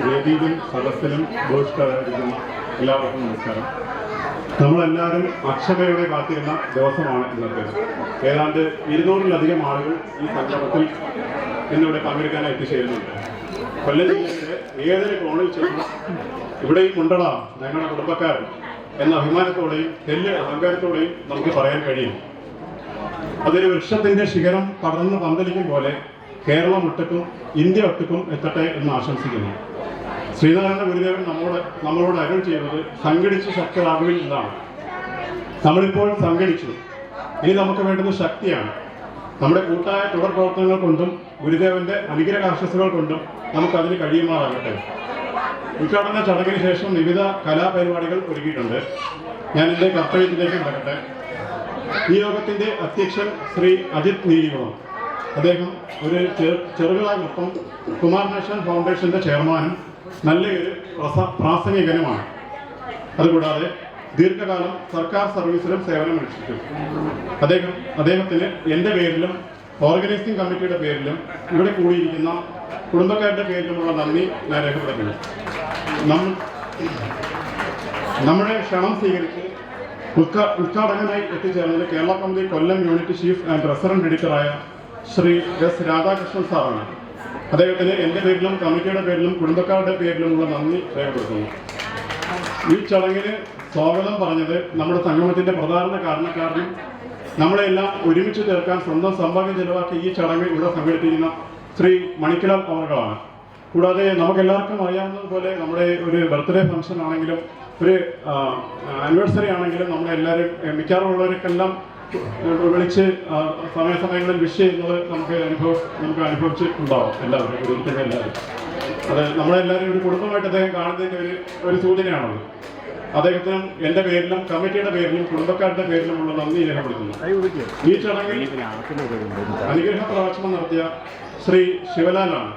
വേദിയിലും സദസ്സിലും ബോധിഷ്ഠരായിരിക്കുന്ന എല്ലാവർക്കും നമസ്കാരം. നമ്മളെല്ലാവരും അക്ഷമയോടെ കാത്തിരുന്ന ദിവസമാണ് ഇന്നത്തെ. ഏതാണ്ട് 200-ലധികം ആളുകൾ ഈ സംഗമത്തിൽ ഇന്നിവിടെ പങ്കെടുക്കാനായി എത്തിച്ചേരുന്നുണ്ട്. കൊല്ലം ജില്ലയുടെ ഏതൊരു കോണിൽ ചെന്ന് ഇവിടെയും ഉണ്ടടാ ഞങ്ങളുടെ കുടുംബക്കാരൻ എന്ന അഭിമാനത്തോടെയും തെല്ല് അഹങ്കാരത്തോടെയും നമുക്ക് പറയാൻ കഴിയും. അതൊരു വൃക്ഷത്തിന്റെ ശിഖരം പടർന്ന് പന്തലിക്കും പോലെ കേരളം ഒട്ടുക്കും ഇന്ത്യ ഒട്ടുക്കും എത്തട്ടെ എന്ന് ആശംസിക്കുന്നു. ശ്രീനാരായണ ഗുരുദേവൻ നമ്മളോട് അരുൾ ചെയ്യുന്നത് സംഘടിച്ച് ശക്തരാകുവിൽ എന്നാണ്. നമ്മളിപ്പോൾ സംഘടിച്ചു, ഇനി നമുക്ക് വേണ്ടുന്ന ശക്തിയാണ്. നമ്മുടെ കൂട്ടായ തുടർ പ്രവർത്തനങ്ങൾ കൊണ്ടും ഗുരുദേവന്റെ അനുഗ്രഹാശസ്സുകൾ കൊണ്ടും നമുക്കതിന് കഴിയുമാറാകട്ടെ. ഉദ്ഘാടന ചടങ്ങിന് ശേഷം വിവിധ കലാപരിപാടികൾ ഒരുക്കിയിട്ടുണ്ട്. ഞാൻ എൻ്റെ കർത്തവ്യത്തിലേക്ക് കടക്കട്ടെ. ഈ യോഗത്തിന്റെ അധ്യക്ഷൻ ശ്രീ അജിത് നീലികുളം. അദ്ദേഹം ഒരു ചെറുകിളാകൃപ്പം കുമാർ നാഷണൽ ഫൗണ്ടേഷന്റെ ചെയർമാനും നല്ലൊരു പ്രാസംഗികനുമാണ്. അതുകൂടാതെ ദീർഘകാലം സർക്കാർ സർവീസിലും സേവനമനുഷ്ഠിച്ചു. അദ്ദേഹത്തിന് എൻ്റെ പേരിലും ഓർഗനൈസിംഗ് കമ്മിറ്റിയുടെ പേരിലും ഇവിടെ കൂടിയിരിക്കുന്ന കുടുംബക്കാരുടെ പേരിലുമുള്ള നന്ദി ഞാൻ രേഖപ്പെടുത്തുന്നു. നമ്മുടെ ക്ഷണം സ്വീകരിച്ച് ഉദ്ഘാടകനായി എത്തിച്ചേർന്നത് കേരള കമ്മിറ്റി Kollam unit chief and resident എഡിറ്ററായ ശ്രീ എസ് രാധാകൃഷ്ണൻ സാറാണ്. അദ്ദേഹത്തിന് എൻ്റെ പേരിലും കമ്മിറ്റിയുടെ പേരിലും കുടുംബക്കാരുടെ പേരിലുമുള്ള നന്ദി രേഖപ്പെടുത്തുന്നു. ഈ ചടങ്ങിന് സ്വാഗതം പറഞ്ഞത് നമ്മുടെ സംഗമത്തിന്റെ പ്രധാന കാരണക്കാരനും നമ്മളെല്ലാം ഒരുമിച്ച് ചേർക്കാൻ സ്വന്തം സമ്പാദ്യം ചെലവാക്കി ഈ ചടങ്ങ് ഇവിടെ സംഘടിപ്പിക്കുന്ന ശ്രീ മണിക്കലാൽ അവർകളാണ്. കൂടാതെ നമുക്കെല്ലാവർക്കും അറിയാവുന്നതുപോലെ നമ്മുടെ ഒരു ബർത്ത്ഡേ ഫംഗ്ഷൻ ആണെങ്കിലും ഒരു ആനിവേഴ്സറി ആണെങ്കിലും നമ്മളെല്ലാവരും മിക്കവാറുള്ളവർക്കെല്ലാം വിളിച്ച് സമയങ്ങളിൽ വിഷ് ചെയ്യുന്നത് നമുക്ക് അനുഭവിച്ചിട്ടുണ്ടാവും. എല്ലാവരും ഇരിക്കുന്ന എല്ലാവരും അത് നമ്മളെല്ലാവരും ഒരു കുടുംബമായിട്ട് അദ്ദേഹം കാണുന്നതിൻ്റെ ഒരു സൂചനയാണത്. അദ്ദേഹത്തിനും എൻ്റെ പേരിലും കമ്മിറ്റിയുടെ പേരിലും കുടുംബക്കാരുടെ പേരിലുമുള്ള നന്ദി രേഖപ്പെടുത്തുന്നു. ഈ ചടങ്ങിൽ അനുഗ്രഹ പ്രഭാഷണം നടത്തിയ ശ്രീ ശിവലാലാണ്.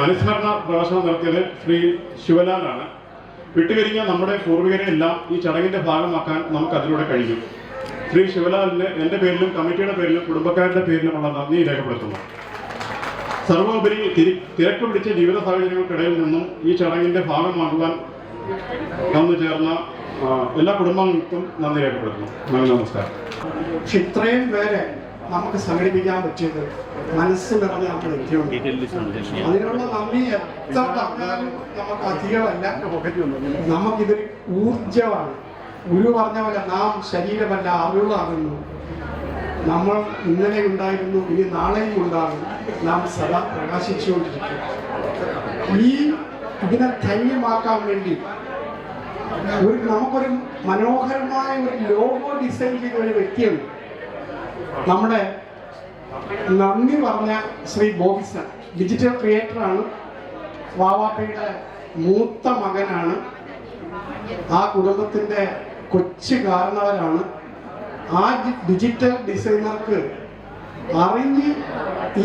അനുസ്മരണ പ്രഭാഷണം നടത്തിയത് ശ്രീ ശിവലാലാണ്. വിട്ടുപിരിഞ്ഞ നമ്മുടെ പൂർവികരെ എല്ലാം ഈ ചടങ്ങിന്റെ ഭാഗമാക്കാൻ നമുക്ക് അതിലൂടെ കഴിയും. ശ്രീ ശിവലാലിന് എൻ്റെ പേരിലും കമ്മിറ്റിയുടെ പേരിലും കുടുംബക്കാരുടെ പേരിലുമുള്ള നന്ദി രേഖപ്പെടുത്തുന്നു. സർവോപരി തിരക്ക് പിടിച്ച ജീവിത സാഹചര്യങ്ങൾക്കിടയിൽ നിന്നും ഈ ചടങ്ങിന്റെ ഭാഗമാകുവാൻ വന്നു ചേർന്ന എല്ലാ കുടുംബങ്ങൾക്കും നന്ദി രേഖപ്പെടുത്തുന്നു. നന്ദി, നമസ്കാരം. പക്ഷെ ഇത്രയും പേരെ നമുക്ക് സംഘടിപ്പിക്കാൻ പറ്റിയത് മനസ്സ് നിറഞ്ഞ നമ്മൾ എത്തിയുണ്ട്. അതിനുള്ള നന്ദി എത്ര പറഞ്ഞാലും നമുക്ക് അധികമല്ല. നമുക്കിതൊരു ഊർജമാണ്. ഗുരു പറഞ്ഞ പോലെ നാം ശരീരമല്ല അറിവുകളാകുന്നു. നമ്മൾ ഇന്നലെ ഉണ്ടായിരുന്നു, ഇനി നാളെയും ഉണ്ടാകും. നാം സദാ പ്രകാശിച്ചുകൊണ്ടിരിക്കും. ഇതിനെ ധൈര്യമാക്കാൻ വേണ്ടി നമുക്കൊരു മനോഹരമായ ഒരു ലോഗോ ഡിസൈൻ ചെയ്ത ഒരു വ്യക്തിയുണ്ട്. നമ്മുടെ നന്ദി പറഞ്ഞ ശ്രീ ബോബിസൺ ഡിജിറ്റൽ ക്രിയേറ്ററാണ്. വാവാപ്പയുടെ മൂത്ത മകനാണ്. ആ കുടുംബത്തിൻ്റെ കൊച്ചു കാരണവരാണ്. ആ ഡിജിറ്റൽ ഡിസൈനർക്ക് അറിഞ്ഞ്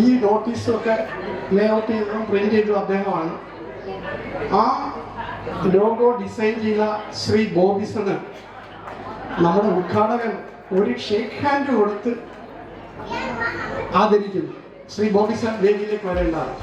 ഈ നോട്ടീസൊക്കെ ലേഔട്ട് ചെയ്തതും പ്രിന്റ് ചെയ്തതും അദ്ദേഹമാണ്. ആ ലോഗോ ഡിസൈൻ ചെയ്ത ശ്രീ ബോബിസണ് നമ്മുടെ ഉദ്ഘാടകൻ ഒരു ഷേക്ക് ഹാൻഡ് കൊടുത്ത് ആദരിക്കുന്നു. ശ്രീ ബോബിസൺ വേദിയിലേക്ക് വരേണ്ടതാണ്.